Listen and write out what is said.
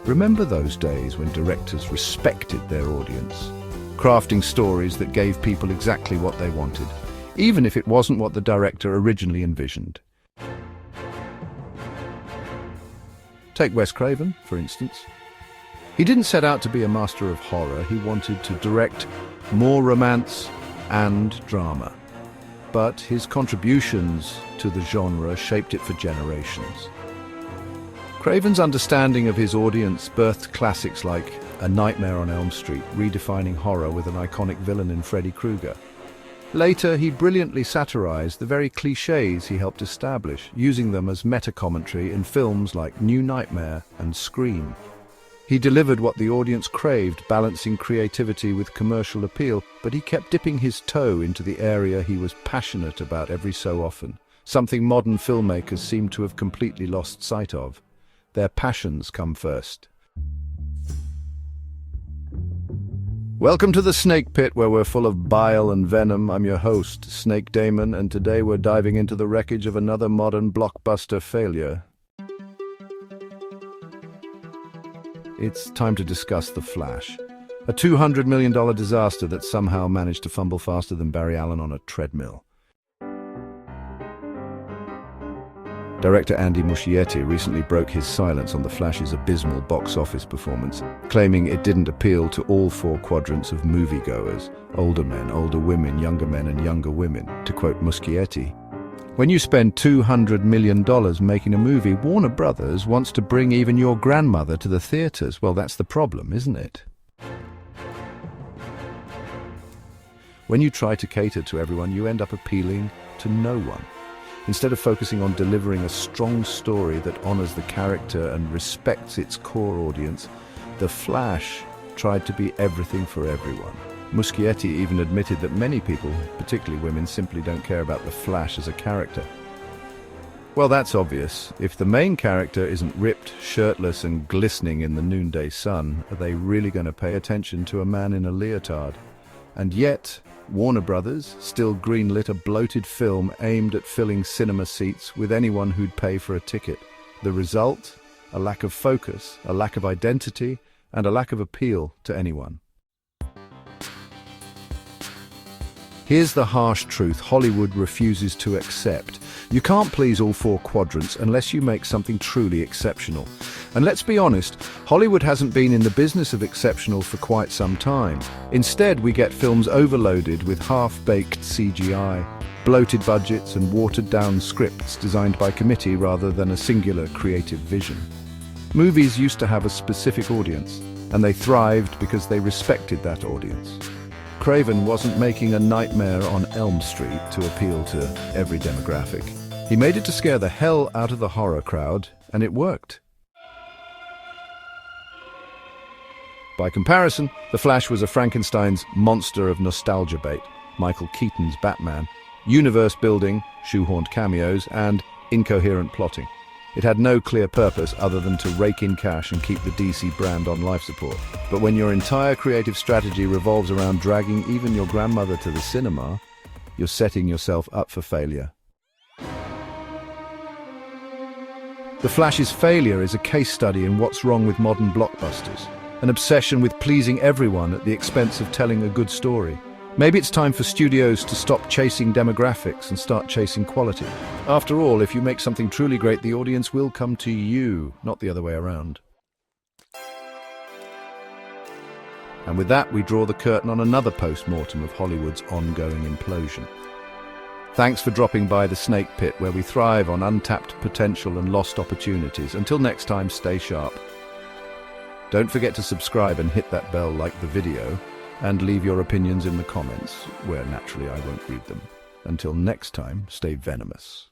Remember those days when directors respected their audience, crafting stories that gave people exactly what they wanted, even if it wasn't what the director originally envisioned. Take Wes Craven, for instance. He didn't set out to be a master of horror. He wanted to direct more romance and drama. But his contributions to the genre shaped it for generations. Craven's understanding of his audience birthed classics like A Nightmare on Elm Street, redefining horror with an iconic villain in Freddy Krueger. Later, he brilliantly satirized the very clichés he helped establish, using them as meta-commentary in films like New Nightmare and Scream. He delivered what the audience craved, balancing creativity with commercial appeal, but he kept dipping his toe into the area he was passionate about every so often, something modern filmmakers seem to have completely lost sight of. Their passions come first. Welcome to the Snake Pit, where we're full of bile and venom. I'm your host, Snake Damon, and today we're diving into the wreckage of another modern blockbuster failure. It's time to discuss The Flash, a $200 million disaster that somehow managed to fumble faster than Barry Allen on a treadmill. Director Andy Muschietti recently broke his silence on The Flash's abysmal box office performance, claiming it didn't appeal to all four quadrants of moviegoers: older men, older women, and younger women. To quote Muschietti, "When you spend $200 million making a movie, Warner Brothers wants to bring even your grandmother to the theaters. Well, that's the problem, isn't it?" When you try to cater to everyone, you end up appealing to no one. Instead of focusing on delivering a strong story that honors the character and respects its core audience, The Flash tried to be everything for everyone. Muschietti even admitted that many people, particularly women, simply don't care about The Flash as a character. Well, that's obvious. If the main character isn't ripped, shirtless, and glistening in the noonday sun, are they really going to pay attention to a man in a leotard? And yet, Warner Brothers still greenlit a bloated film aimed at filling cinema seats with anyone who'd pay for a ticket. The result? A lack of focus, a lack of identity, and a lack of appeal to anyone. Here's the harsh truth Hollywood refuses to accept. You can't please all four quadrants unless you make something truly exceptional. And let's be honest, Hollywood hasn't been in the business of exceptional for quite some time. Instead, we get films overloaded with half-baked CGI, bloated budgets, and watered-down scripts designed by committee rather than a singular creative vision. Movies used to have a specific audience, and they thrived because they respected that audience. Craven wasn't making A Nightmare on Elm Street to appeal to every demographic. He made it to scare the hell out of the horror crowd, and it worked. By comparison, The Flash was a Frankenstein's monster of nostalgia bait, Michael Keaton's Batman, universe building, shoehorned cameos, and incoherent plotting. It had no clear purpose other than to rake in cash and keep the DC brand on life support. But when your entire creative strategy revolves around dragging even your grandmother to the cinema, you're setting yourself up for failure. The Flash's failure is a case study in what's wrong with modern blockbusters, an obsession with pleasing everyone at the expense of telling a good story. Maybe it's time for studios to stop chasing demographics and start chasing quality. After all, if you make something truly great, the audience will come to you, not the other way around. And with that, we draw the curtain on another post-mortem of Hollywood's ongoing implosion. Thanks for dropping by the Snake Pit, where we thrive on untapped potential and lost opportunities. Until next time, stay sharp. Don't forget to subscribe and hit that bell like the video, and leave your opinions in the comments, where naturally I won't read them. Until next time, stay venomous.